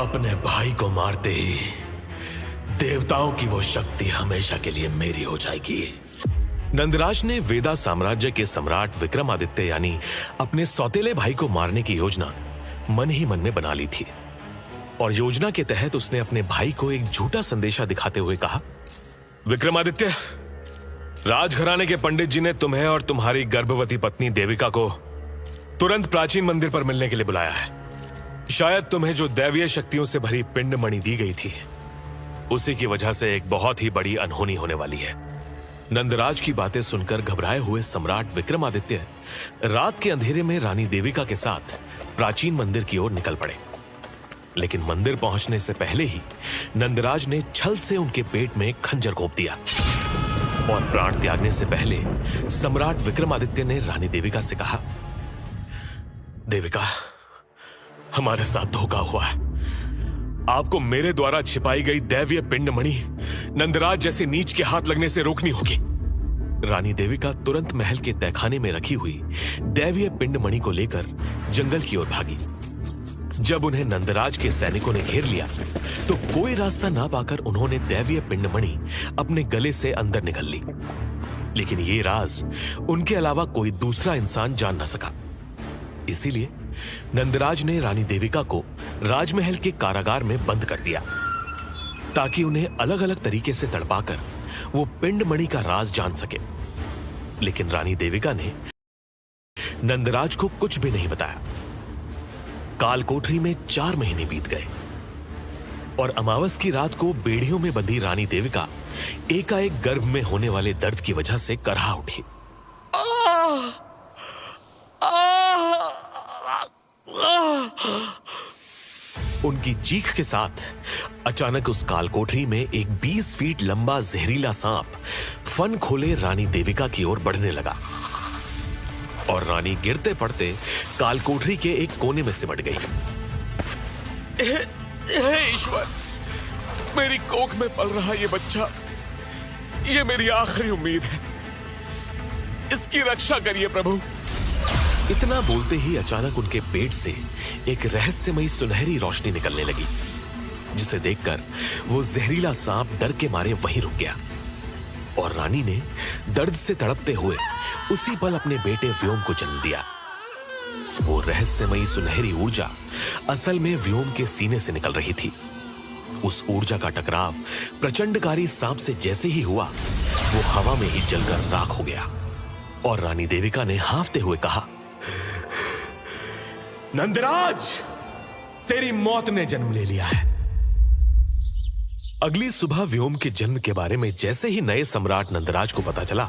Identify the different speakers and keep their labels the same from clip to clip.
Speaker 1: अपने भाई को मारते ही देवताओं की वो शक्ति हमेशा के लिए मेरी हो जाएगी।
Speaker 2: नंदराज ने वेदा साम्राज्य के सम्राट विक्रमादित्य यानी अपने सौतेले भाई को मारने की योजना मन ही मन में बना ली थी और योजना के तहत उसने अपने भाई को एक झूठा संदेशा दिखाते हुए कहा, विक्रमादित्य, राजघराने के पंडित जी ने तुम्हें और तुम्हारी गर्भवती पत्नी देविका को तुरंत प्राचीन मंदिर पर मिलने के लिए बुलाया है। शायद तुम्हें जो दैवीय शक्तियों से भरी पिंडमणि दी गई थी उसी की वजह से एक बहुत ही बड़ी अनहोनी होने वाली है। नंदराज की बातें सुनकर घबराए हुए सम्राट विक्रमादित्य रात के अंधेरे में रानी देविका के साथ प्राचीन मंदिर की ओर निकल पड़े। लेकिन मंदिर पहुंचने से पहले ही नंदराज ने छल से उनके पेट में खंजर घोंप दिया और प्राण त्यागने से पहले सम्राट विक्रमादित्य ने रानी देविका से कहा, देविका, हमारे साथ धोखा हुआ है। आपको मेरे द्वारा छिपाई गई दैवीय पिंडमणि नंदराज जैसे नीच के हाथ लगने से रोकनी होगी। रानी देविका तुरंत महल के तहखाने में रखी हुई दैवीय पिंडमणि को लेकर जंगल की ओर भागी। जब उन्हें नंदराज के सैनिकों ने घेर लिया तो कोई रास्ता ना पाकर उन्होंने दैवीय पिंडमणि अपने गले से अंदर निकाल ली। लेकिन ये राज उनके अलावा कोई दूसरा इंसान जान न सका। इसीलिए नंदराज ने रानी देविका को राजमहल के कारागार में बंद कर दिया ताकि उन्हें अलग अलग तरीके से तड़पाकर वो पिंडमणि का राज जान सके। लेकिन रानी देविका ने नंदराज को कुछ भी नहीं बताया। काल कोठरी में 4 महीने बीत गए और अमावस की रात को बेड़ियों में बंधी रानी देविका एकाएक गर्भ में होने वाले दर्द की वजह से करहा उठी। उनकी चीख के साथ अचानक उस काल कोठरी में एक 20 फीट लंबा जहरीला सांप फन खोले रानी देविका की ओर बढ़ने लगा और रानी गिरते पड़ते काल कोठरी के एक कोने में सिमट गई।
Speaker 1: हे ईश्वर, मेरी कोख में पल रहा ये बच्चा, ये मेरी आखिरी उम्मीद है। इसकी रक्षा करिए प्रभु।
Speaker 2: इतना बोलते ही अचानक उनके पेट से एक रहस्यमयी सुनहरी रोशनी निकलने लगी, जिसे देखकर वो जहरीला सांप डर के मारे वहीं रुक गया और रानी ने दर्द से तड़पते हुए उसी पल अपने बेटे व्योम को जन्म दिया। वो रहस्यमयी सुनहरी ऊर्जा असल में व्योम के सीने से निकल रही थी। उस ऊर्जा का टकराव प्रचंडकारी सांप से जैसे ही हुआ, वो हवा में ही जलकर राख हो गया और रानी देविका ने हांफते हुए कहा,
Speaker 1: नंदराज, तेरी मौत ने जन्म ले लिया है।
Speaker 2: अगली सुबह व्योम के जन्म के बारे में जैसे ही नए सम्राट नंदराज को पता चला,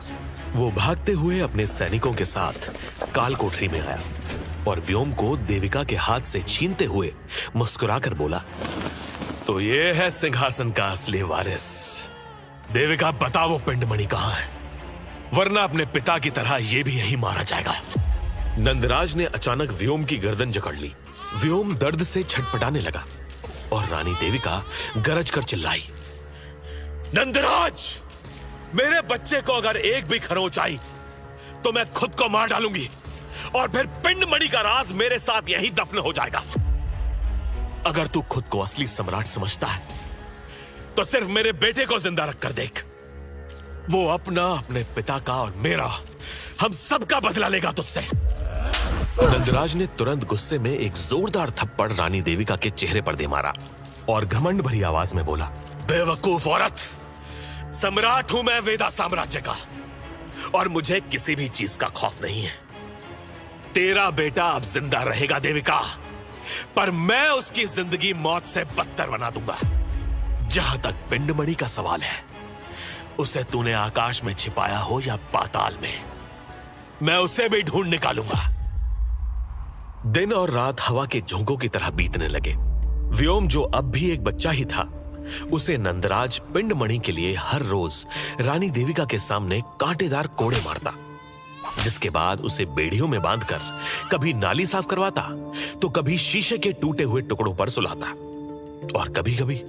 Speaker 2: वो भागते हुए अपने सैनिकों के साथ काल कोठरी में आया और व्योम को देविका के हाथ से छीनते हुए मुस्कुराकर बोला,
Speaker 1: तो ये है सिंहासन का असली वारिस। देविका, बता वो पिंडमणि कहां है, वरना अपने पिता की तरह ये भी यही मारा जाएगा।
Speaker 2: नंदराज ने अचानक व्योम की गर्दन जकड़ ली। व्योम दर्द से छटपटाने लगा और रानी देविका गरज कर चिल्लाई,
Speaker 1: नंदराज, मेरे बच्चे को अगर एक भी खरोंच आई तो मैं खुद को मार डालूंगी और फिर पिंडमणि का राज मेरे साथ यहीं दफन हो जाएगा। अगर तू खुद को असली सम्राट समझता है तो सिर्फ मेरे बेटे को जिंदा रखकर देख। वो अपने पिता का और मेरा, हम सबका बदला लेगा तुझसे।
Speaker 2: नंदराज ने तुरंत गुस्से में एक जोरदार थप्पड़ रानी देविका के चेहरे पर दे मारा और घमंड भरी आवाज में बोला,
Speaker 1: बेवकूफ औरत, सम्राट हूं मैं वेदा साम्राज्य का और मुझे किसी भी चीज का खौफ नहीं है। तेरा बेटा अब जिंदा रहेगा देविका, पर मैं उसकी जिंदगी मौत से बदतर बना दूंगा। जहां तक पिंडमणि का सवाल है, उसे तूने आकाश में छिपाया हो या पाताल में, मैं उसे भी ढूंढ निकालूंगा।
Speaker 2: दिन और रात हवा के झोंकों की तरह बीतने लगे। व्योम, जो अब भी एक बच्चा ही था, उसे नंदराज पिंडमणि के लिए हर रोज रानी देविका के सामने कांटेदार कोड़े मारता, जिसके बाद उसे बेड़ियों में बांधकर कभी नाली साफ करवाता तो कभी शीशे के टूटे हुए टुकड़ों पर सुलाता और कभी कभी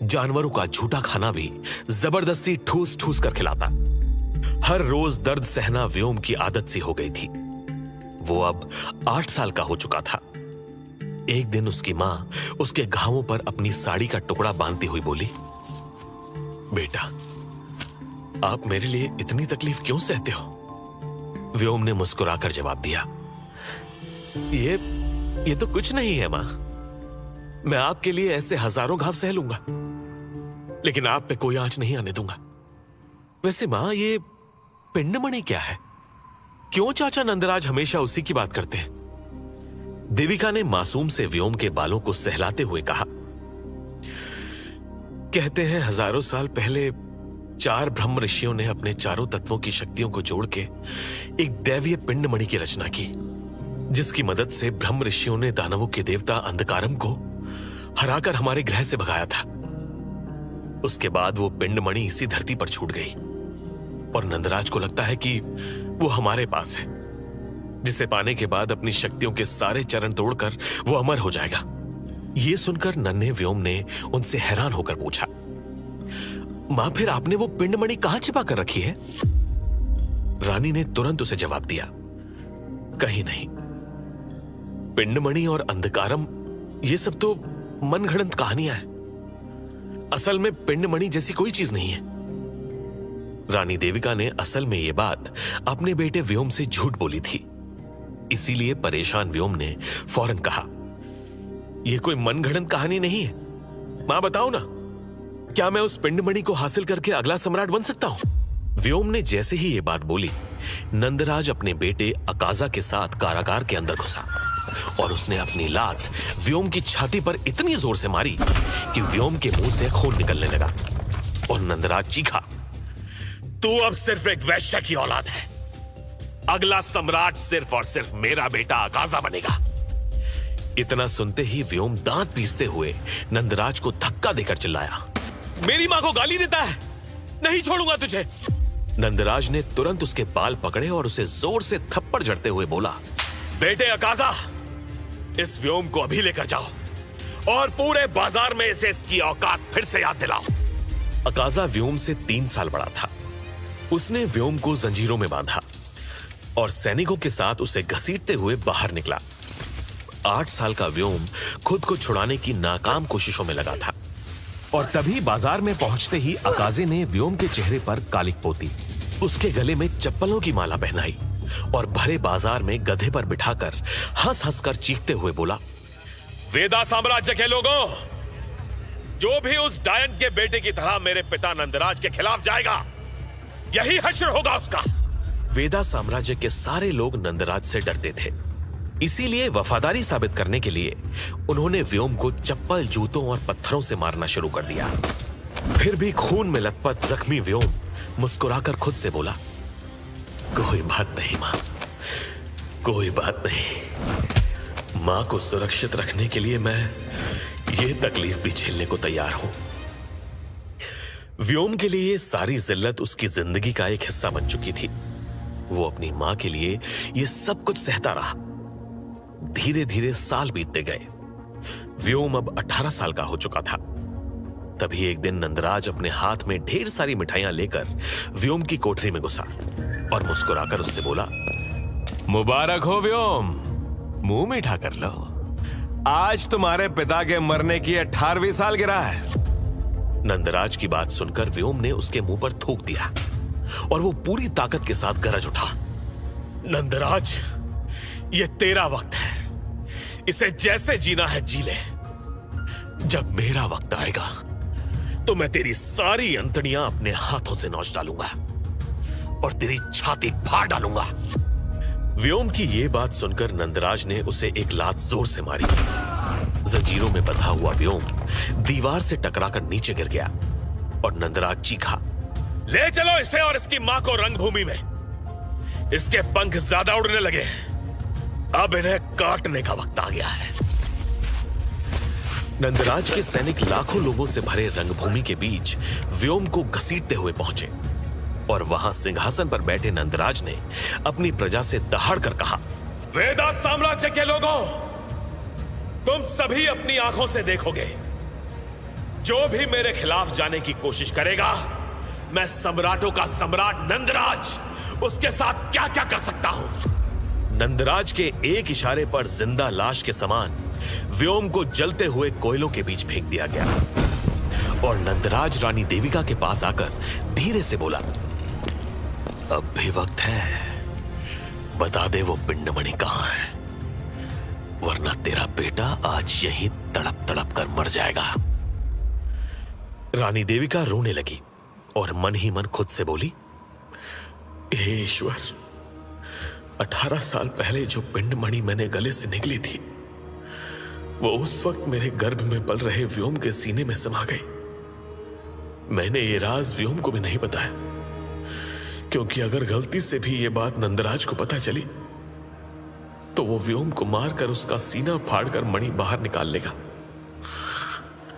Speaker 2: जानवरों का झूठा खाना भी जबरदस्ती ठूस ठूस कर खिलाता। हर रोज दर्द सहना व्योम की आदत सी हो गई थी। वो अब 8 साल का हो चुका था। एक दिन उसकी मां उसके घावों पर अपनी साड़ी का टुकड़ा बांधती हुई बोली, बेटा, आप मेरे लिए इतनी तकलीफ क्यों सहते हो? व्योम ने मुस्कुराकर जवाब दिया, ये तो कुछ नहीं है मां। मैं आपके लिए ऐसे हजारों घाव सह लूंगा, लेकिन आप पे कोई आंच नहीं आने दूंगा। वैसे मां, ये पिंडमणि क्या है? क्यों चाचा नंदराज हमेशा उसी की बात करते हैं? देविका ने मासूम से व्योम के बालों को सहलाते हुए कहा, कहते हैं हजारों साल पहले 4 ब्रह्म ऋषियों ने अपने चारों तत्वों की शक्तियों को जोड़ के एक दैवीय पिंडमणि की रचना की, जिसकी मदद से ब्रह्म ऋषियों ने दानवों के देवता अंधकारम को हराकर हमारे ग्रह से भगाया था। उसके बाद वो पिंडमणि इसी धरती पर छूट गई और नंदराज को लगता है कि वो हमारे पास है, जिसे पाने के बाद अपनी शक्तियों के सारे चरण तोड़कर वो अमर हो जाएगा। ये सुनकर नन्हे व्योम ने उनसे हैरान होकर पूछा, मां, फिर आपने वो पिंडमणि कहां छिपा कर रखी है? रानी ने तुरंत उसे जवाब दिया, कहीं नहीं। पिंडमणि और अंधकारम ये सब तो मनगढ़ंत कहानियां हैं। असल में पिंडमणि जैसी कोई चीज नहीं है। रानी देविका ने असल में ये बात अपने बेटे व्योम से झूठ बोली थी। इसीलिए परेशान व्योम ने फौरन कहा, यह कोई मनगढ़ंत कहानी नहीं है। मां, बताओ ना, क्या मैं उस पिंडमणि को हासिल करके अगला सम्राट बन सकता हूं? व्योम ने जैसे ही यह बात बोली, नंदराज अपने बेटे अकाजा के साथ कारागार के अंदर घुसा और उसने अपनी लात व्योम की छाती पर इतनी जोर से मारी कि व्योम के मुंह से खून निकलने लगा और नंदराज चीखा,
Speaker 1: तू अब सिर्फ एक वैश्य की औलाद है। अगला सम्राट सिर्फ और सिर्फ मेरा बेटा अकाजा बनेगा।
Speaker 2: इतना सुनते ही व्योम दांत पीसते हुए नंदराज को धक्का देकर चिल्लाया,
Speaker 1: मेरी मां को गाली देता है, नहीं छोड़ूंगा तुझे।
Speaker 2: नंदराज ने तुरंत उसके बाल पकड़े और उसे जोर से थप्पड़ जड़ते हुए बोला,
Speaker 1: बेटे अकाजा, इस व्योम को अभी लेकर जाओ और पूरे बाजार में इसे इसकी औकात फिर से याद दिलाओ।
Speaker 2: अकाजा व्योम से 3 साल बड़ा था। उसने व्योम को जंजीरों में बांधा और सैनिकों के साथ उसे घसीटते हुए बाहर निकला। 8 साल का व्योम खुद को छुड़ाने की नाकाम कोशिशों में लगा था और तभी बाजार में पहुंचते ही अकाजे ने व्योम के चेहरे पर कालिक पोती, उसके गले में चप्पलों की माला पहनाई और भरे बाजार में गधे पर बिठाकर हंस हंस कर चीखते हुए बोला,
Speaker 1: वेदा साम्राज्य के लोगों, जो भी उस डायन के बेटे की तरह मेरे पिता नंदराज के खिलाफ जाएगा, यही हश्र होगा उसका।
Speaker 2: वेदा साम्राज्य के सारे लोग नंदराज से डरते थे, इसीलिए वफादारी साबित करने के लिए उन्होंने व्योम को चप्पल, जूतों और पत्थरों से मारना शुरू कर दिया। फिर भी खून में लथपथ जख्मी व्योम मुस्कुराकर खुद से बोला, कोई बात नहीं मां, कोई बात नहीं। मां को सुरक्षित रखने के लिए मैं ये तकलीफ भी झेलने को तैयार हूं। व्योम के लिए सारी जिल्लत उसकी जिंदगी का एक हिस्सा बन चुकी थी। वो अपनी मां के लिए ये सब कुछ सहता रहा। धीरे धीरे साल बीतते गए। व्योम अब 18 साल का हो चुका था। तभी एक दिन नंदराज अपने हाथ में ढेर सारी मिठाइयां लेकर व्योम की कोठरी में घुसा और मुस्कुराकर उससे बोला, मुबारक हो व्योम, मुंह मीठा कर लो। आज तुम्हारे पिता के मरने की 18वीं सालगिरह है। नंदराज की बात सुनकर व्योम ने उसके मुंह पर थूक दिया और वो पूरी ताकत के साथ गरज उठा,
Speaker 1: नंदराज, ये तेरा वक्त है, इसे जैसे जीना है जी ले। जब मेरा वक्त आएगा तो मैं तेरी सारी अंतड़ियां अपने हाथों से नोच डालूंगा और तेरी छाती फाड़ डालूंगा।
Speaker 2: व्योम की यह बात सुनकर नंदराज ने उसे एक लात जोर से मारी। जंजीरों में बंधा हुआ व्योम दीवार से टकराकर नीचे गिर गया और नंदराज चीखा,
Speaker 1: ले चलो इसे और इसकी मां को रंगभूमि में। इसके पंख ज्यादा उड़ने लगे, अब इन्हें काटने का वक्त आ गया है।
Speaker 2: नंदराज के सैनिक लाखों लोगों से भरे रंगभूमि के बीच व्योम को घसीटते हुए पहुंचे और वहां सिंहासन पर बैठे नंदराज ने अपनी प्रजा से दहाड़कर कहा,
Speaker 1: वेदा साम्राज्य के लोगों, तुम सभी अपनी आंखों से देखोगे, जो भी मेरे खिलाफ जाने की कोशिश करेगा, मैं सम्राटों का सम्राट नंदराज उसके साथ क्या क्या कर सकता हूं।
Speaker 2: नंदराज के एक इशारे पर जिंदा लाश के समान व्योम को जलते हुए कोयलों के बीच फेंक दिया गया और नंदराज रानी देविका के पास आकर धीरे से बोला, अब भी वक्त है, बता दे वो पिंडमणि कहां है, वरना तेरा बेटा आज यही तड़प तड़प कर मर जाएगा। रानी देविका रोने लगी और मन ही मन खुद से बोली, हे ईश्वर, 18 साल पहले जो पिंडमणि मैंने गले से निकली थी वो उस वक्त मेरे गर्भ में पल रहे व्योम के सीने में समा गई। मैंने ये राज व्योम को भी नहीं बताया, क्योंकि अगर गलती से भी ये बात नंदराज को पता चली तो वो व्योम को मारकर उसका सीना फाड़कर मणि बाहर निकाल लेगा।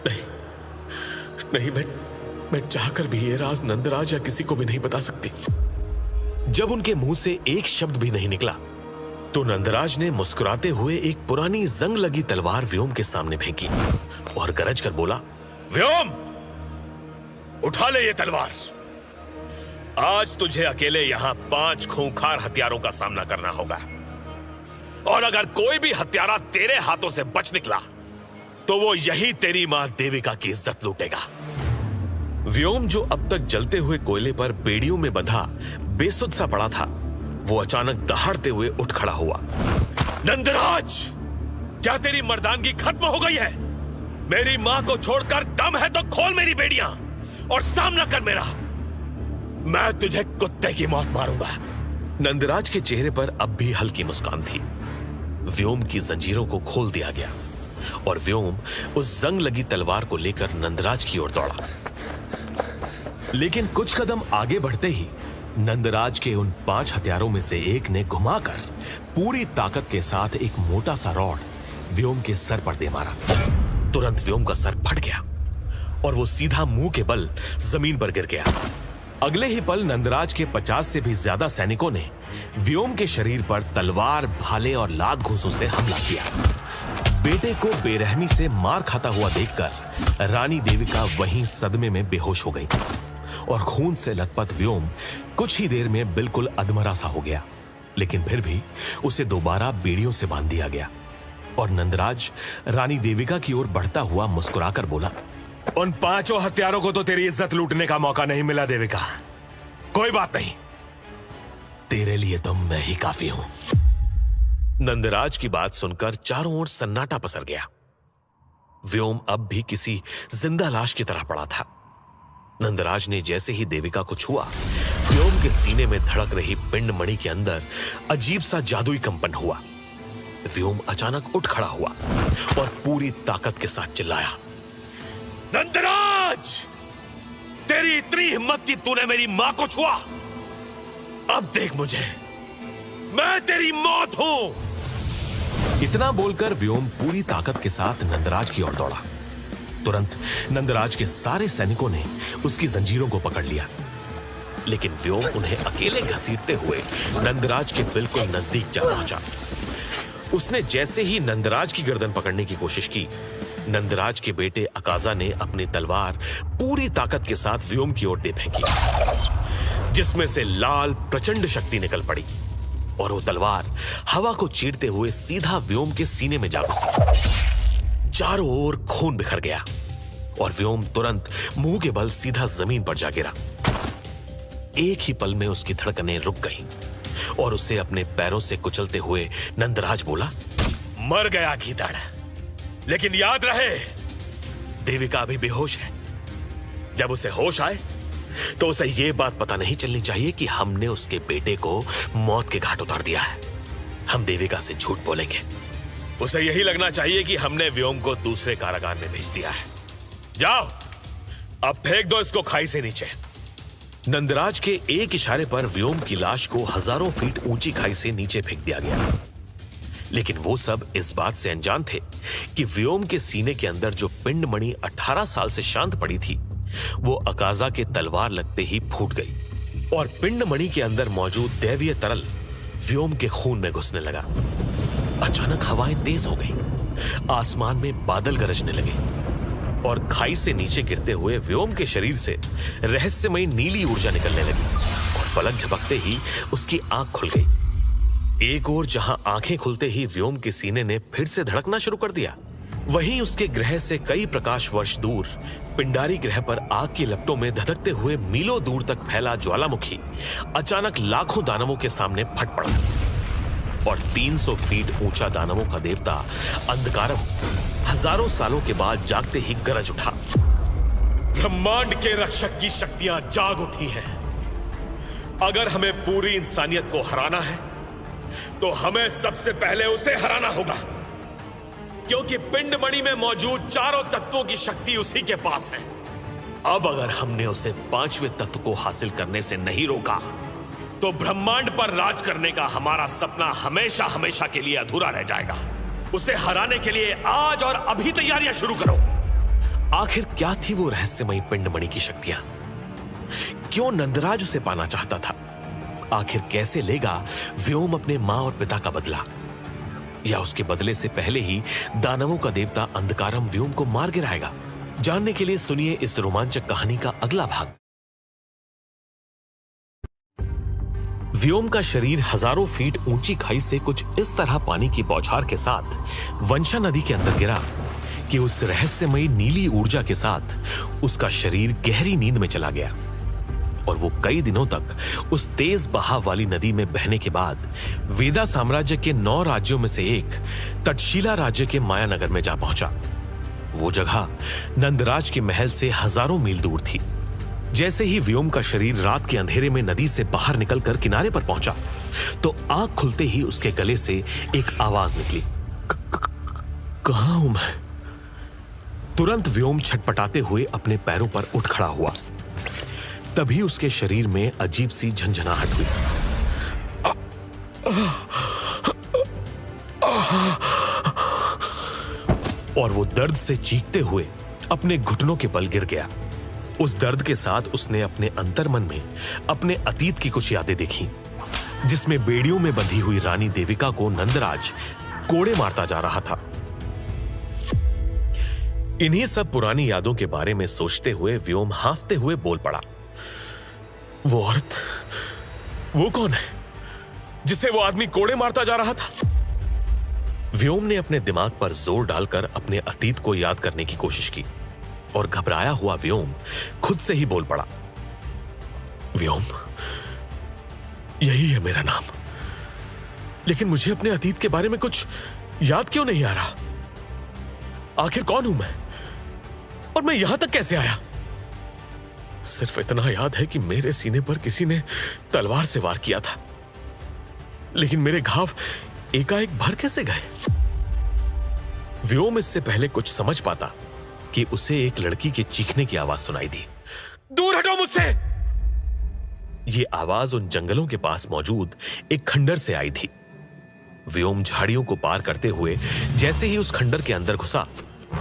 Speaker 2: नहीं नहीं, मैं चाहकर भी ये राज नंदराज या किसी को भी नहीं बता सकती। जब उनके मुंह से एक शब्द भी नहीं निकला तो नंदराज ने मुस्कुराते हुए एक पुरानी जंग लगी तलवार व्योम के सामने फेंकी और गरज कर बोला,
Speaker 1: व्योम, उठा ले ये तलवार। आज तुझे अकेले यहां 5 खूंखार हथियारों का सामना करना होगा, और अगर कोई भी हत्यारा तेरे हाथों से बच निकला तो वो यही तेरी मां देविका की इज्जत लूटेगा।
Speaker 2: व्योम, जो अब तक जलते हुए कोयले पर बेड़ियों में बंधा बेसुध सा पड़ा था, वो अचानक दहाड़ते हुए उठ खड़ा हुआ।
Speaker 1: नंदराज, क्या तेरी मर्दानगी खत्म हो गई है? मेरी मां को छोड़कर दम है तो खोल मेरी बेड़ियां और सामना कर मेरा। मैं तुझे कुत्ते की मौत मारूंगा।
Speaker 2: नंदराज के चेहरे पर अब भी हल्की मुस्कान थी। व्योम की जंजीरों को खोल दिया गया और व्योम उस जंग लगी तलवार को लेकर नंदराज की ओर दौड़ा। लेकिन कुछ कदम आगे बढ़ते ही नंदराज के उन 5 हथियारों में से एक ने घुमाकर पूरी ताकत के साथ एक मोटा सा रॉड व्योम के सर पर दे मारा। तुरंत व्योम का सर फट गया और वो सीधा मुंह के बल जमीन पर गिर गया। अगले ही पल नंदराज के 50 से भी ज्यादा सैनिकों ने व्योम के शरीर पर तलवार, भाले और लात घूंसों से हमला किया। बेटे को बेरहमी से मार खाता हुआ देखकर रानी देविका वहीं सदमे में बेहोश हो गई और खून से लथपथ व्योम कुछ ही देर में बिल्कुल अधमरा सा हो गया। लेकिन फिर भी उसे दोबारा बेड़ियों से बांध दिया गया और नंदराज रानी देविका की ओर बढ़ता हुआ मुस्कुराकर बोला,
Speaker 1: उन 5 हत्यारों को तो तेरी इज्जत लूटने का मौका नहीं मिला देविका। कोई बात नहीं,
Speaker 2: तेरे लिए तो मैं ही काफी हूं। नंदराज की बात सुनकर चारों ओर सन्नाटा पसर गया। व्योम अब भी किसी जिंदा लाश की तरह पड़ा था। नंदराज ने जैसे ही देविका को छुआ, व्योम के सीने में धड़क रही पिंडमणि के अंदर अजीब सा जादुई कंपन हुआ। व्योम अचानक उठ खड़ा हुआ और पूरी ताकत के साथ चिल्लाया,
Speaker 1: नंदराज, तेरी इतनी हिम्मत कि तूने मेरी मां को छुआ? अब देख मुझे, मैं तेरी मौत हूं।
Speaker 2: इतना बोलकर व्योम पूरी ताकत के साथ नंदराज की ओर दौड़ा। तुरंत नंदराज के सारे सैनिकों ने उसकी जंजीरों को पकड़ लिया, लेकिन व्योम उन्हें अकेले घसीटते हुए नंदराज के बिल्कुल नजदीक जा पहुंचा। उसने जैसे ही नंदराज की गर्दन पकड़ने की कोशिश की, नंदराज के बेटे अकाजा ने अपनी तलवार पूरी ताकत के साथ व्योम की ओर दे फेंकी, जिसमें से लाल प्रचंड शक्ति निकल पड़ी और वो तलवार हवा को चीरते हुए सीधा व्योम के सीने में जा घुसी। चारों ओर खून बिखर गया और व्योम तुरंत मुंह के बल सीधा जमीन पर जा गिरा। एक ही पल में उसकी धड़कनें रुक गईं और उसे अपने पैरों से कुचलते हुए नंदराज बोला,
Speaker 1: मर गया गीदड़, लेकिन याद रहे देविका अभी बेहोश है। जब उसे होश आए तो उसे यह बात पता नहीं चलनी चाहिए कि हमने उसके बेटे को मौत के घाट उतार दिया है। हम देविका से झूठ बोलेंगे। उसे यही लगना चाहिए कि हमने व्योम को दूसरे कारागार में भेज दिया है। जाओ, अब फेंक दो इसको खाई से नीचे।
Speaker 2: नंदराज के एक इशारे पर व्योम की लाश को हजारों फीट ऊंची खाई से नीचे फेंक दिया गया। लेकिन वो सब इस बात से अनजान थे कि व्योम के सीने के अंदर जो पिंडमणि 18 साल से शांत पड़ी थी, वो अकाजा के तलवार लगते ही फूट गई और पिंडमणि के अंदर मौजूद दैवीय तरल व्योम के खून में घुसने लगा। अचानक हवाएं तेज हो गईं, आसमान में बादल गरजने लगे और खाई से नीचे गिरते हुए व्योम के शरीर से रहस्यमयी नीली ऊर्जा निकलने लगी और पलक झपकते ही उसकी आंख खुल गई। एक ओर जहां आंखें खुलते ही व्योम के सीने ने फिर से धड़कना शुरू कर दिया, वहीं उसके ग्रह से कई प्रकाश वर्ष दूर पिंडारी ग्रह पर आग की लपटों में धधकते हुए मीलों दूर तक फैला ज्वालामुखी अचानक लाखों दानवों के सामने फट पड़ा और 300 फीट ऊंचा दानवों का देवता अंधकारम हजारों सालों के बाद जागते ही गरज उठा।
Speaker 1: ब्रह्मांड के रक्षक की शक्तियां जाग उठी हैं। अगर हमें पूरी इंसानियत को हराना है तो हमें सबसे पहले उसे हराना होगा, क्योंकि पिंडमणि में मौजूद चारों तत्वों की शक्ति उसी के पास है।
Speaker 2: अब अगर हमने उसे 5वें तत्व को हासिल करने से नहीं रोका
Speaker 1: तो ब्रह्मांड पर राज करने का हमारा सपना हमेशा हमेशा के लिए अधूरा रह जाएगा। उसे हराने के लिए आज और अभी तैयारियां शुरू करो।
Speaker 2: आखिर क्या थी वो रहस्यमयी पिंडमणि की शक्तियां? क्यों नंदराज उसे पाना चाहता था? आखिर कैसे लेगा व्योम अपने मां और पिता का बदला? या उसके बदले से पहले ही दानवों का देवता अंधकारम व्योम को मार गिराएगा? जानने के लिए सुनिए इस रोमांचक कहानी का अगला भाग। व्योम का शरीर हजारों फीट ऊंची खाई से कुछ इस तरह पानी की बौछार के साथ वंशा नदी के अंदर गिरा कि उस रहस्यमयी नीली ऊर्जा के साथ उसका शरीर गहरी नींद में चला गया और वो कई दिनों तक उस तेज बहाव वाली नदी में बहने के बाद वेदा साम्राज्य के 9 राज्यों में से एक तक्षशिला राज्य के मायानगर में जा पहुंचा। वो जगह नंदराज के महल से हजारों मील दूर थी। जैसे ही व्योम का शरीर रात के अंधेरे में नदी से बाहर निकलकर किनारे पर पहुंचा तो आंख खुलते ही उसके गले से एक आवाज निकली, कहां हूं मैं? तुरंत व्योम छटपटाते हुए अपने पैरों पर उठ खड़ा हुआ। तभी उसके शरीर में अजीब सी झंझनाहट हुई। और वो दर्द से चीखते हुए अपने घुटनों के बल गिर गया। उस दर्द के साथ उसने अपने अंतर्मन में अपने अतीत की कुछ यादें देखी, जिसमें बेड़ियों में बंधी हुई रानी देविका को नंदराज कोड़े मारता जा रहा था। इन्हीं सब पुरानी यादों के बारे में सोचते हुए व्योम हांफते हुए बोल पड़ा, वो औरत, वो कौन है जिसे वो आदमी कोड़े मारता जा रहा था? व्योम ने अपने दिमाग पर जोर डालकर अपने अतीत को याद करने की कोशिश की और घबराया हुआ व्योम खुद से ही बोल पड़ा, व्योम, यही है मेरा नाम, लेकिन मुझे अपने अतीत के बारे में कुछ याद क्यों नहीं आ रहा? आखिर कौन हूं मैं और मैं यहां तक कैसे आया? सिर्फ इतना याद है कि मेरे सीने पर किसी ने तलवार से वार किया था, लेकिन मेरे घाव एकाएक भर कैसे गए? व्योम इससे पहले कुछ समझ पाता कि उसे एक लड़की के चीखने की आवाज सुनाई दी, दूर हटो मुझसे! यह आवाज उन जंगलों के पास मौजूद एक खंडर से आई थी। व्योम झाड़ियों को पार करते हुए जैसे ही उस खंडर के अंदर घुसा,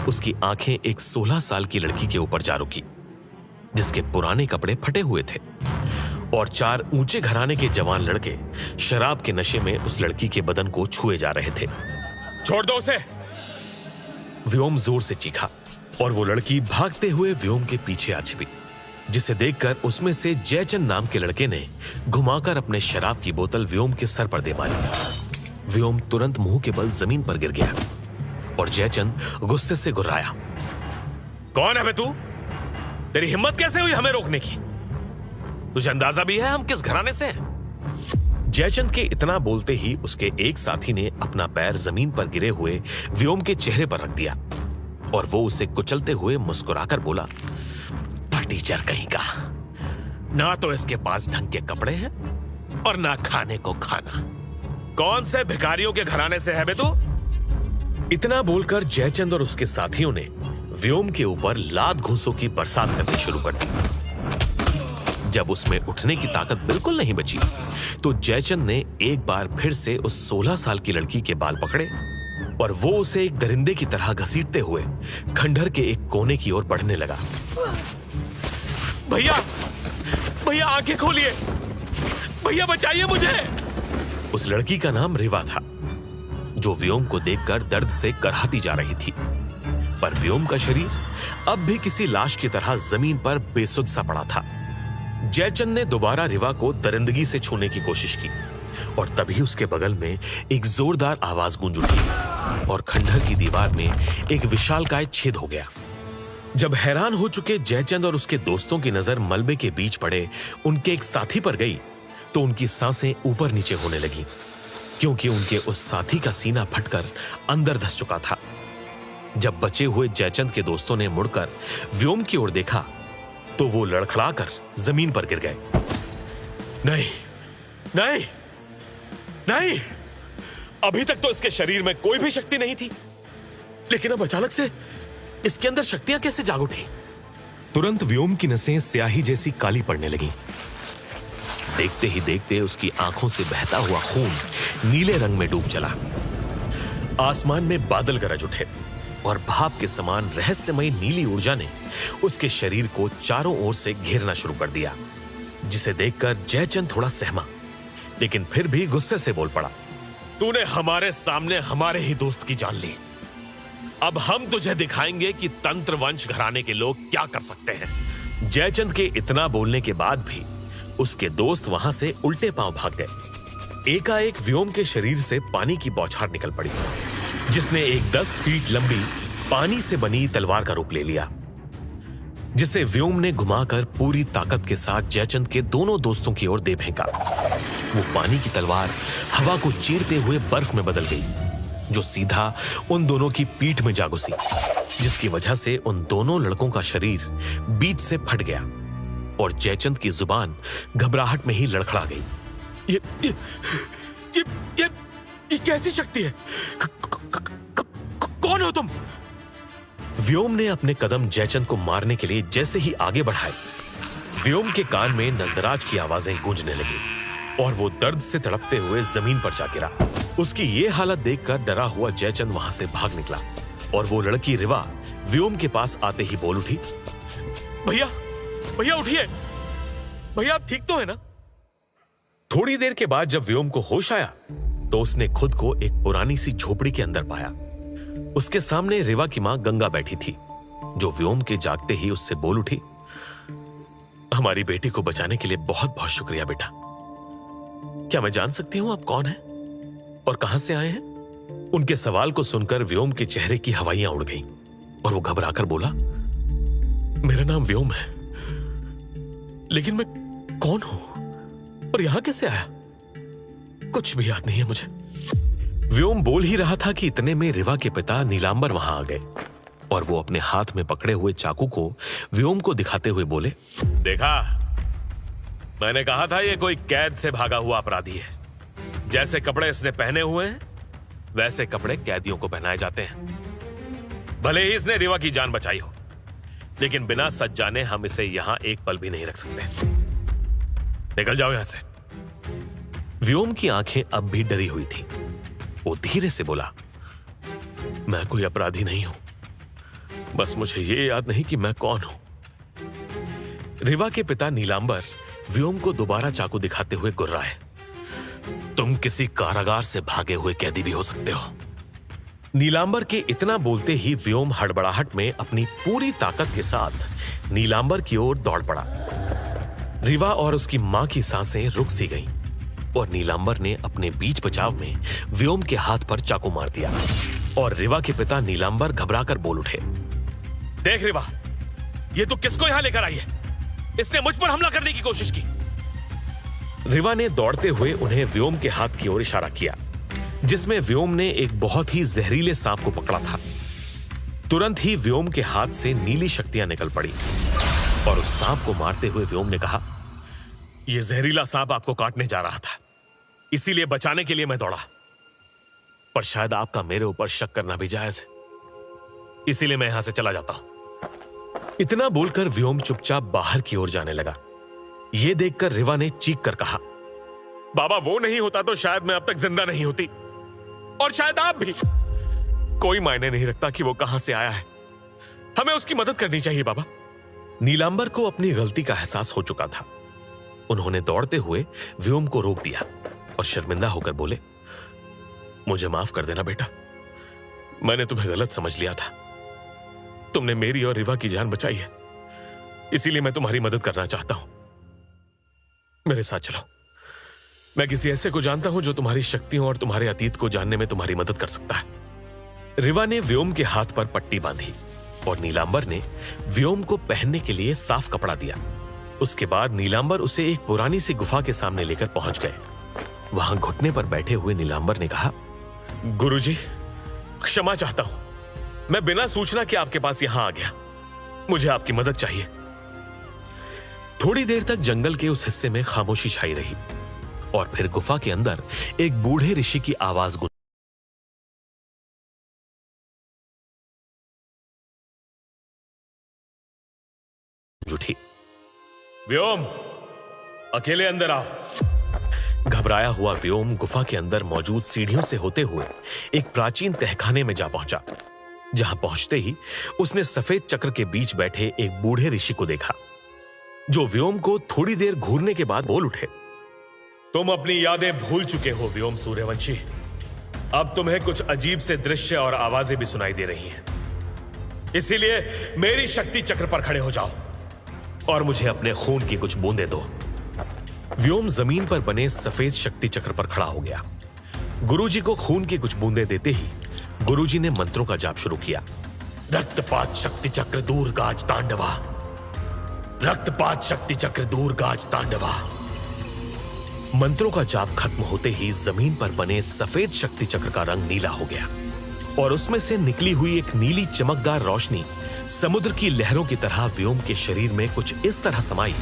Speaker 2: उसकी आंखें एक 16 साल की लड़की के ऊपर जा रुकी, जिसके पुराने कपड़े फटे हुए थे और 4 ऊंचे घराने के जवान लड़के शराब के नशे में उस लड़की के बदन को छुए जा रहे थे। छोड़ दो उसे! व्योम जोर से चीखा और वो लड़की भागते हुए व्योम के पीछे आ छिपी, जिसे देखकर उसमें से जयचंद नाम के लड़के ने घुमाकर अपने शराब की बोतल व्योम के सर पर दे मारी। व्योम तुरंत मुंह के बल जमीन पर गिर गया और जयचंद गुस्से से गुर्राया, कौन है बे तू? तेरी हिम्मत कैसे हुई हमें रोकने की? तुझे अंदाजा भी है हम किस घराने से हैं? जयचंद के इतना बोलते ही उसके एक साथी ने अपना पैर जमीन पर गिरे हुए व्योम के चेहरे पर रख दिया और वो उसे कुचलते हुए मुस्कुराकर बोला, फटीचर कहीं का, ना तो इसके पास ढंग के कपड़े हैं और ना खाने को खाना। कौन से भिखारियों के घराने से है बे तू? इतना बोलकर जयचंद और उसके साथियों ने व्योम के ऊपर लात घूंसों की बरसात करनी शुरू कर दी। जब उसमें उठने की ताकत बिल्कुल नहीं बची तो जयचंद ने एक बार फिर से उस 16 साल की लड़की के बाल पकड़े और वो उसे एक दरिंदे की तरह घसीटते हुए खंडहर के एक कोने की ओर बढ़ने लगा। भैया, भैया आंखें खोलिए, भैया बचाइए मुझे! उस लड़की का नाम रिवा था, जो व्योम को देखकर दर्द से करहाती जा रही थी, पर व्योम का शरीर अब भी किसी लाश की तरह जमीन पर बेसुध सा पड़ा था। जयचंद ने दोबारा रिवा को दरिंदगी से छूने की कोशिश की, और तभी उसके बगल में एक जोरदार आवाज गूंज उठी और खंडहर की दीवार में एक विशालकाय छेद हो गया। जब हैरान हो चुके जयचंद और उसके दोस्तों की नजर मलबे के बीच पड़े उनके एक साथी पर गई तो उनकी सांसें ऊपर नीचे होने लगी, क्योंकि उनके उस साथी का सीना फटकर अंदर धंस चुका था। जब बचे हुए जयचंद के दोस्तों ने मुड़कर व्योम की ओर देखा तो वो लड़खड़ाकर जमीन पर गिर गए।
Speaker 1: नहीं, नहीं, नहीं, अभी तक तो इसके शरीर में कोई भी शक्ति नहीं थी, लेकिन अब अचानक से इसके अंदर शक्तियां कैसे जाग उठी?
Speaker 2: तुरंत व्योम की नसें स्याही जैसी काली पड़ने लगी। देखते ही देखते उसकी आंखों से बहता हुआ खून नीले रंग में डूब चला। आसमान में बादल गरज उठे और भाप के समान रहस्यमयी नीली ऊर्जा ने उसके शरीर को चारों ओर से घेरना शुरू कर दिया, जिसे देखकर जयचंद थोड़ा सहमा, लेकिन फिर भी गुस्से से बोल पड़ा।
Speaker 1: तूने हमारे सामने हमारे ही दोस्त की जान ली। अब हम तुझे दिखाएंगे कि तंत्र वंश घराने के लोग क्या कर सकते हैं।
Speaker 2: जयचंद के इतना बोलने के बाद भी उसके दोस्त वहां से उल्टे पांव भाग गए। एकाएक व्योम के शरीर से पानी की बौछार निकल पड़ी, जिसने एक 10 फीट लंबी पानी से बनी तलवार का रूप ले लिया, जिसे व्योम ने घुमाकर पूरी ताकत के साथ जयचंद के दोनों दोस्तों की ओर दे फेंका। वो पानी की तलवार हवा को चीरते हुए बर्फ में बदल गई, जो सीधा उन दोनों की पीठ में जा घुसी, जिसकी वजह से उन दोनों लड़कों का शरीर बीच से फट गया और जयचंद की जुबान घबराहट में ही लड़खड़ा गई।
Speaker 1: ये ये ये ये, ये कैसी शक्ति है? कौन हो तुम?
Speaker 2: व्योम ने अपने कदम जयचंद को मारने के लिए जैसे ही आगे बढ़ाए, व्योम के कान में नंदराज की आवाजें गूंजने लगी और वो दर्द से तड़पते हुए जमीन पर जा गिरा। उसकी ये हालत देखकर डरा हुआ जयचंद वहां से भाग निकला और वो लड़की रिवा व्योम के पास आते ही बोल उठी,
Speaker 1: भैया, भैया उठिए, भैया आप ठीक तो है ना?
Speaker 2: थोड़ी देर के बाद जब व्योम को होश आया तो उसने खुद को एक पुरानी सी झोपड़ी के अंदर पाया। उसके सामने रिवा की मां गंगा बैठी थी, जो व्योम के जागते ही उससे बोल उठी, हमारी बेटी को बचाने के लिए बहुत बहुत शुक्रिया बेटा। क्या मैं जान सकती हूं आप कौन हैं और कहां से आए हैं? उनके सवाल को सुनकर व्योम के चेहरे की हवाइयां उड़ गईं और वो घबराकर बोला, मेरा नाम व्योम है, लेकिन मैं कौन हूं और यहां कैसे आया? कुछ भी याद नहीं है मुझे। व्योम बोल ही रहा था कि इतने में रिवा के पिता नीलांबर वहां आ गए और वो अपने हाथ में पकड़े हुए चाकू को व्योम को दिखाते हुए बोले,
Speaker 1: देखा, मैंने कहा था ये कोई कैद से भागा हुआ अपराधी है। जैसे कपड़े इसने पहने हुए हैं वैसे कपड़े कैदियों को पहनाए जाते हैं। भले ही इसने रिवा की जान बचाई हो, लेकिन बिना सच जाने हम इसे यहां एक पल भी नहीं रख सकते। निकल जाओ यहां से।
Speaker 2: व्योम की आंखें अब भी डरी हुई थी। वो धीरे से बोला, मैं कोई अपराधी नहीं हूं, बस मुझे ये याद नहीं कि मैं कौन हूं। रिवा के पिता नीलांबर व्योम को दोबारा चाकू दिखाते हुए गुर्राए, तुम किसी कारागार से भागे हुए कैदी भी हो सकते हो। नीलांबर के इतना बोलते ही व्योम हड़बड़ाहट में अपनी पूरी ताकत के साथ नीलांबर की ओर दौड़ पड़ा। रिवा और उसकी मां की सांसें रुक सी गईं और नीलांबर ने अपने बीच बचाव में व्योम के हाथ पर चाकू मार दिया और रिवा के पिता नीलांबर घबराकर बोल उठे,
Speaker 1: देख रिवा, ये तो किसको यहां लेकर आई है? इसने मुझ पर हमला करने की कोशिश की।
Speaker 2: रिवा ने दौड़ते हुए उन्हें व्योम के हाथ की ओर इशारा किया, जिसमें व्योम ने एक बहुत ही जहरीले सांप को पकड़ा था। तुरंत ही व्योम के हाथ से नीली शक्तियां निकल पड़ी और उस सांप को मारते हुए व्योम ने कहा,
Speaker 1: यह जहरीला सांप आपको काटने जा रहा था, इसीलिए बचाने के लिए मैं दौड़ा,
Speaker 2: पर शायद आपका मेरे ऊपर शक करना भी जायज है,
Speaker 1: इसीलिए मैं यहां से चला जाता हूं।
Speaker 2: इतना बोलकर व्योम चुपचाप बाहर की ओर जाने लगा। यह देखकर रिवा ने चीख कर कहा,
Speaker 1: बाबा वो नहीं होता तो शायद मैं अब तक जिंदा नहीं होती, और शायद आप भी। कोई मायने नहीं रखता कि वो कहां से आया है, हमें उसकी मदद करनी चाहिए बाबा।
Speaker 2: नीलांबर को अपनी गलती का एहसास हो चुका था। उन्होंने दौड़ते हुए व्योम को रोक दिया और शर्मिंदा होकर बोले, मुझे माफ कर देना बेटा, मैंने तुम्हें गलत समझ लिया था। तुमने मेरी और रिवा की जान बचाई है, इसीलिए मैं तुम्हारी मदद करना चाहता हूं। मेरे साथ चलो, मैं किसी ऐसे को जानता हूं जो तुम्हारी शक्तियों और तुम्हारे अतीत को जानने में तुम्हारी मदद कर सकता है। रिवा ने व्योम के हाथ पर पट्टी बांधी और नीलांबर ने व्योम को पहनने के लिए साफ कपड़ा दिया। उसके बाद नीलांबर उसे एक पुरानी सी गुफा के सामने लेकर पहुंच गए। वहां घुटने पर बैठे हुए नीलांबर ने कहा, गुरुजी, क्षमा चाहता हूं, मैं बिना सूचना के आपके पास यहां आ गया। मुझे आपकी मदद चाहिए। थोड़ी देर तक जंगल के उस हिस्से में खामोशी छाई रही और फिर गुफा के अंदर एक बूढ़े ऋषि की आवाज गूंजी उठी, व्योम, अकेले अंदर आओ। घबराया हुआ व्योम गुफा के अंदर मौजूद सीढ़ियों से होते हुए एक प्राचीन तहखाने में जा पहुंचा। जहां पहुंचते ही उसने सफेद चक्र के बीच बैठे एक बूढ़े ऋषि को देखा, जो व्योम को थोड़ी देर घूरने के बाद बोल उठे, तुम अपनी यादें भूल चुके हो व्योम सूर्यवंशी। अब तुम्हें कुछ अजीब से दृश्य और आवाजें भी सुनाई दे रही हैं। इसीलिए मेरी शक्ति चक्र पर खड़े हो जाओ और मुझे अपने खून की कुछ बूंदें दो। व्योम जमीन पर बने सफेद शक्ति चक्र पर खड़ा हो गया। गुरुजी को खून की कुछ बूंदें देते ही गुरुजी ने मंत्रों का जाप शुरू किया। रक्तपात शक्ति चक्र दूर गाज तांडवा, रक्तपात शक्ति चक्र दूर गाज तांडवा। मंत्रों का जाप खत्म होते ही जमीन पर बने सफेद शक्ति चक्र का रंग नीला हो गया और उसमें से निकली हुई एक नीली चमकदार रोशनी समुद्र की लहरों की तरह व्योम के शरीर में कुछ इस तरह समाई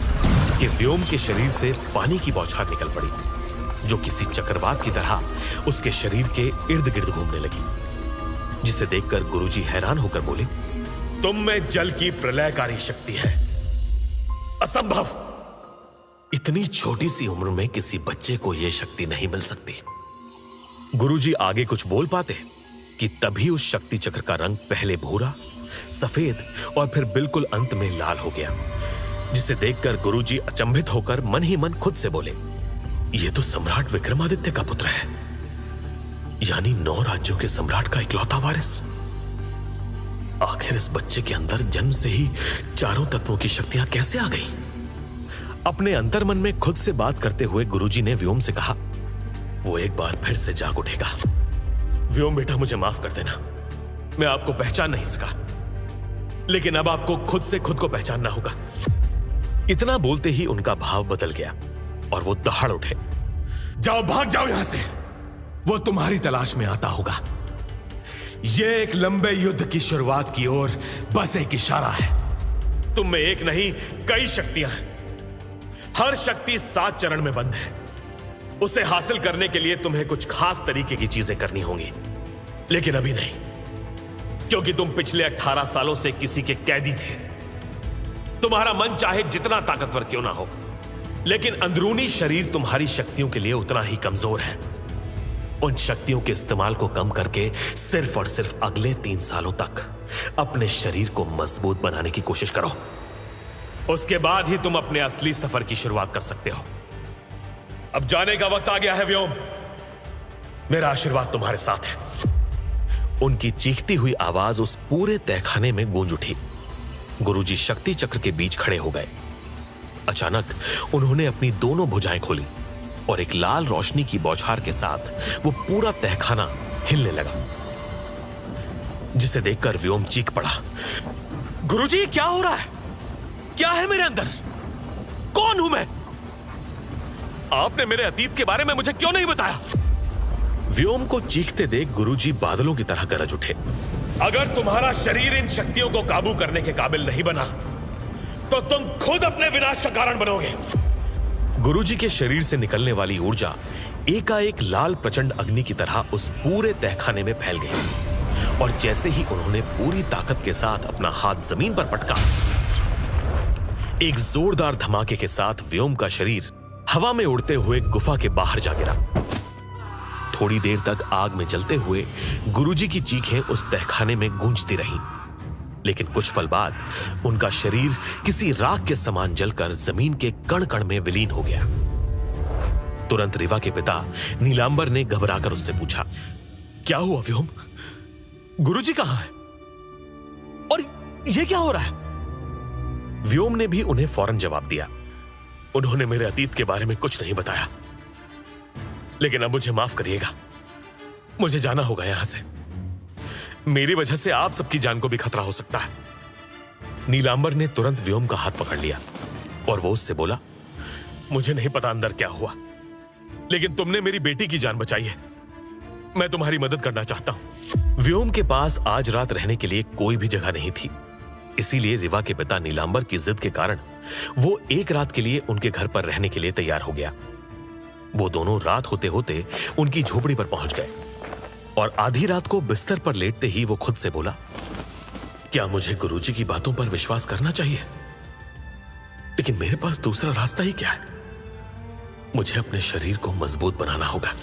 Speaker 2: कि व्योम के शरीर से पानी की बौछार निकल पड़ी, जो किसी चक्रवात की तरह उसके शरीर के इर्द गिर्द घूमने लगी। जिसे देखकर गुरुजी हैरान होकर बोले, तुम में जल की प्रलयकारी शक्ति है। असंभव, इतनी छोटी सी उम्र में किसी बच्चे को यह शक्ति नहीं मिल सकती। गुरुजी आगे कुछ बोल पाते कि तभी उस शक्ति चक्र का रंग पहले भूरा, सफेद और फिर बिल्कुल अंत में लाल हो गया। जिसे देखकर गुरुजी अचंभित होकर मन ही मन खुद से बोले, यह तो सम्राट विक्रमादित्य का पुत्र है, यानी 9 राज्यों के सम्राट का इकलौता वारिस। आखिर इस बच्चे के अंदर जन्म से ही चारों तत्वों की शक्तियां कैसे आ गई? अपने अंतर्मन में खुद से बात करते हुए गुरुजी ने व्योम से कहा, वो एक बार फिर से जाग उठेगा। व्योम बेटा, मुझे माफ कर देना, मैं आपको पहचान नहीं सका, लेकिन अब आपको खुद से खुद को पहचानना होगा। इतना बोलते ही उनका भाव बदल गया और वो दहाड़ उठे, जाओ, भाग जाओ यहां से, वो तुम्हारी तलाश में आता होगा। यह एक लंबे युद्ध की शुरुआत की ओर बस एक इशारा है। तुम में एक नहीं कई शक्तियां हैं। हर शक्ति 7 चरण में बंद है। उसे हासिल करने के लिए तुम्हें कुछ खास तरीके की चीजें करनी होंगी, लेकिन अभी नहीं, क्योंकि तुम पिछले 18 सालों से किसी के कैदी थे। तुम्हारा मन चाहे जितना ताकतवर क्यों ना हो, लेकिन अंदरूनी शरीर तुम्हारी शक्तियों के लिए उतना ही कमजोर है। उन शक्तियों के इस्तेमाल को कम करके सिर्फ और सिर्फ अगले 3 सालों तक अपने शरीर को मजबूत बनाने की कोशिश करो। उसके बाद ही तुम अपने असली सफर की शुरुआत कर सकते हो। अब जाने का वक्त आ गया है व्योम, मेरा आशीर्वाद तुम्हारे साथ है। उनकी चीखती हुई आवाज उस पूरे तहखाने में गूंज उठी। गुरुजी शक्ति चक्र के बीच खड़े हो गए। अचानक उन्होंने अपनी दोनों भुजाएं खोली और एक लाल रोशनी की बौछार के साथ वो पूरा तहखाना हिलने लगा, जिसे देखकर व्योम चीख पड़ा, गुरुजी क्या हो रहा है? क्या है मेरे अंदर? कौन हूं मैं? आपने मेरे अतीत के बारे में मुझे क्यों नहीं बताया? व्योम को चीखते देख गुरुजी बादलों की तरह गरज उठे, अगर तुम्हारा शरीर इन शक्तियों को काबू करने के काबिल नहीं बना तो तुम खुद अपने विनाश का कारण बनोगे। गुरुजी के शरीर से निकलने वाली ऊर्जा एकाएक लाल प्रचंड अग्नि की तरह उस पूरे तहखाने में फैल गई और जैसे ही उन्होंने पूरी ताकत के साथ अपना हाथ जमीन पर पटका, एक जोरदार धमाके के साथ व्योम का शरीर हवा में उड़ते हुए गुफा के बाहर जा गिरा। थोड़ी देर तक आग में जलते हुए गुरुजी की चीखें उस तहखाने में गूंजती रहीं, लेकिन कुछ पल बाद उनका शरीर किसी राख के समान जलकर जमीन के कण कण में विलीन हो गया। तुरंत रिवा के पिता नीलांबर ने घबराकर उससे पूछा, क्या हुआ व्योम? गुरुजी कहां है और यह क्या हो रहा है? व्योम ने भी उन्हें फौरन जवाब दिया, उन्होंने मेरे अतीत के बारे में कुछ नहीं बताया। लेकिन अब मुझे माफ करिएगा, मुझे जाना होगा यहां से। मेरी वजह से आप सबकी जान को भी खतरा हो सकता है। नीलांबर ने तुरंत व्योम का हाथ पकड़ लिया और वो उससे बोला, मुझे नहीं पता अंदर क्या हुआ, लेकिन तुमने मेरी बेटी की जान बचाई है। मैं तुम्हारी मदद करना चाहता हूं। व्योम के पास आज रात रहने के लिए कोई भी जगह नहीं थी, इसीलिए रिवा के पिता नीलांबर की जिद के कारण वो एक रात के लिए उनके घर पर रहने के लिए तैयार हो गया। वो दोनों रात होते होते उनकी झोपड़ी पर पहुंच गए और आधी रात को बिस्तर पर लेटते ही वो खुद से बोला, क्या मुझे गुरुजी की बातों पर विश्वास करना चाहिए? लेकिन मेरे पास दूसरा रास्ता ही क्या है? मुझे अपने शरीर को मजबूत बनाना होगा।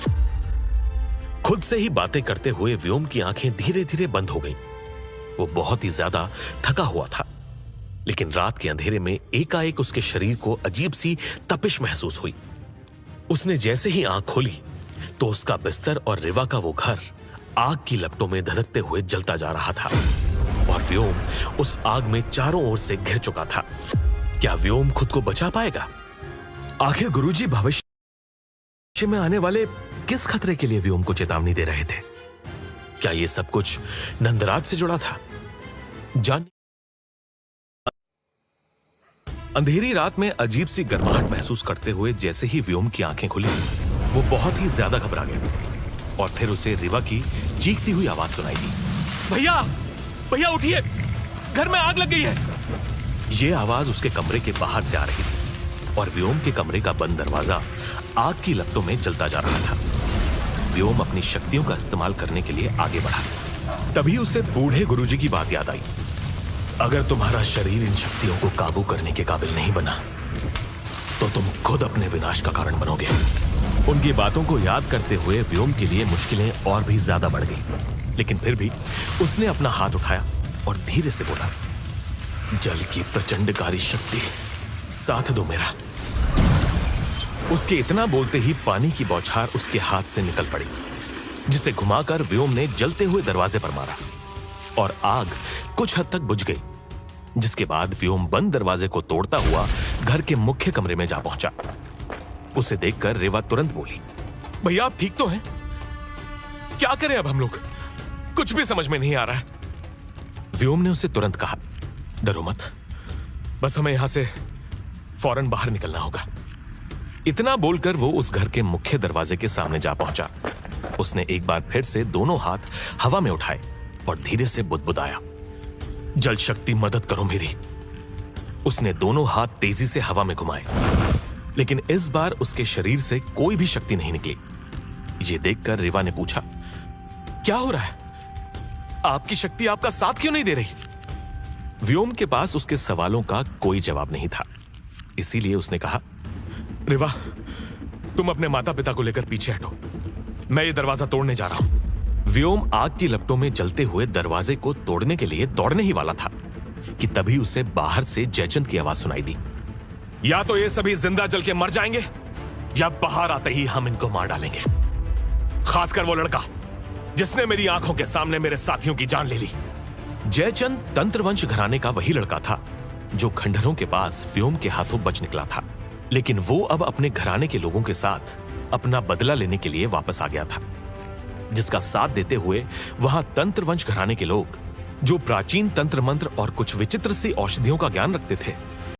Speaker 2: खुद से ही बातें करते हुए व्योम की आंखें धीरे धीरे बंद हो गईं। वो बहुत ही ज्यादा थका हुआ था, लेकिन रात के अंधेरे में एकाएक उसके शरीर को अजीब सी तपिश महसूस हुई। उसने जैसे ही आंख खोली तो उसका बिस्तर और रिवा का वो घर आग की लपटों में धधकते हुए जलता जा रहा था और व्योम उस आग में चारों ओर से घिर चुका था। क्या व्योम खुद को बचा पाएगा? आखिर गुरुजी भविष्य में आने वाले किस खतरे के लिए व्योम को चेतावनी दे रहे थे? क्या ये सब कुछ नंदराज से जुड़ा था? अंधेरी रात में अजीब सी गर्माहट महसूस करते हुए जैसे ही व्योम की आंखें खुली, वो बहुत ही ज्यादा घबरा गया और फिर उसे रिवा की चीखती हुई आवाज सुनाई दी, भैया, भैया उठिए, घर में आग लग गई है। ये आवाज उसके कमरे के बाहर से आ रही थी और व्योम के कमरे का बंद दरवाजा आग की लपटों में जलता जा रहा था। व्योम अपनी शक्तियों का इस्तेमाल करने के लिए आगे बढ़ा। तभी उसे बूढ़े गुरुजी की बात याद आई, अगर तुम्हारा शरीर इन शक्तियों को काबू करने के काबिल नहीं बना तो तुम खुद अपने विनाश का कारण बनोगे। उनकी बातों को याद करते हुए व्योम के लिए मुश्किलें और भी ज्यादा बढ़ गई, लेकिन फिर भी उसने अपना हाथ उठाया और धीरे से बोला, जल की प्रचंडकारी शक्ति, साथ दो मेरा। उसके इतना बोलते ही पानी की बौछार उसके हाथ से निकल पड़ी, जिसे घुमाकर व्योम ने जलते हुए दरवाजे पर मारा और आग कुछ हद तक बुझ गई, जिसके बाद व्योम बंद दरवाजे को तोड़ता हुआ घर के मुख्य कमरे में जा पहुंचा। उसे देखकर रेवा तुरंत बोली, भैया आप ठीक तो हैं? क्या करें अब हम लोग? कुछ भी समझ में नहीं आ रहा है। व्योम ने उसे तुरंत कहा, डरो मत, बस हमें यहां से फौरन बाहर निकलना होगा। इतना बोलकर वो उस घर के मुख्य दरवाजे के सामने जा पहुंचा। उसने एक बार फिर से दोनों हाथ हवा में उठाए और धीरे से बुदबुदाया, जल शक्ति मदद करो मेरी। उसने दोनों हाथ तेजी से हवा में घुमाए, लेकिन इस बार उसके शरीर से कोई भी शक्ति नहीं निकली। यह देखकर रिवा ने पूछा, क्या हो रहा है? आपकी शक्ति आपका साथ क्यों नहीं दे रही? व्योम के पास उसके सवालों का कोई जवाब नहीं था, इसीलिए उसने कहा, रिवा, तुम अपने माता पिता को लेकर पीछे हटो, मैं ये दरवाजा तोड़ने जा रहा हूं। व्योम आग की लपटों में जलते हुए दरवाजे को तोड़ने के लिए दौड़ने ही वाला था कि तभी उसे बाहर से जयचंद की आवाज सुनाई दी, या तो ये सभी जिंदा जल के मर जाएंगे या बाहर आते ही हम इनको मार डालेंगे। खासकर वो लड़का जिसने मेरी आंखों के सामने मेरे साथियों की जान ले ली। जयचंद तंत्रवंश घराने का वही लड़का था जो खंडहरों के पास व्योम के हाथों बच निकला था, लेकिन वो अब अपने घराने के लोगों के साथ अपना बदला लेने के लिए वापस आ गया था, जिसका साथ देते हुए वहां तंत्रवंश घराने के लोग, जो प्राचीन तंत्र मंत्र और कुछ विचित्र सी औषधियों का ज्ञान रखते थे,